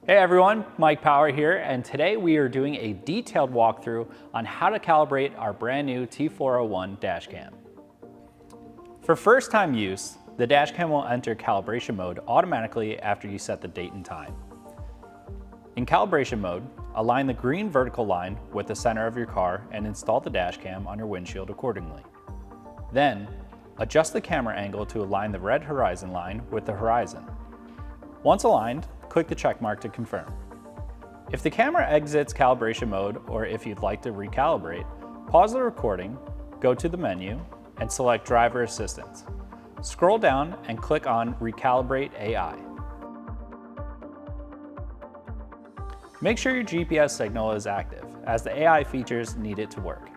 Hey everyone, Mike Power here, and today we are doing a detailed walkthrough on how to calibrate our brand new T401 dashcam. For first time use, the dashcam will enter calibration mode automatically after you set the date and time. In calibration mode, align the green vertical line with the center of your car and install the dashcam on your windshield accordingly. Then, adjust the camera angle to align the red horizon line with the horizon. Once aligned, click the check mark to confirm. If the camera exits calibration mode or if you'd like to recalibrate, pause the recording, go to the menu, and select Driver Assistance. Scroll down and click on Recalibrate AI. Make sure your GPS signal is active, as the AI features need it to work.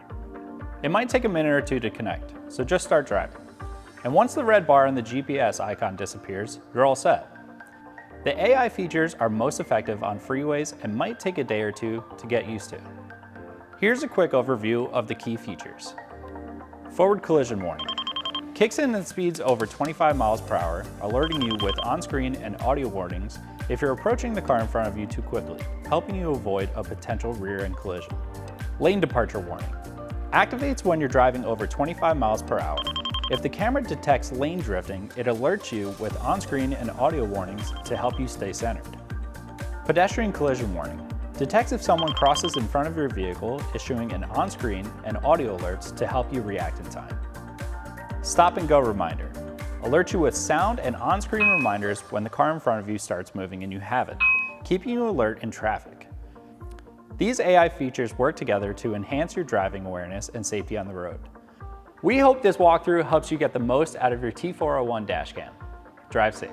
It might take a minute or two to connect, so just start driving. And once the red bar in the GPS icon disappears, you're all set. The AI features are most effective on freeways and might take a day or two to get used to. Here's a quick overview of the key features. Forward collision warning. Kicks in at speeds over 25 miles per hour, alerting you with on-screen and audio warnings if you're approaching the car in front of you too quickly, helping you avoid a potential rear-end collision. Lane departure warning. Activates when you're driving over 25 miles per hour. If the camera detects lane drifting, it alerts you with on-screen and audio warnings to help you stay centered. Pedestrian collision warning. Detects if someone crosses in front of your vehicle, issuing an on-screen and audio alerts to help you react in time. Stop and go reminder. Alerts you with sound and on-screen reminders when the car in front of you starts moving and you haven't, keeping you alert in traffic. These AI features work together to enhance your driving awareness and safety on the road. We hope this walkthrough helps you get the most out of your T401 dashcam. Drive safe.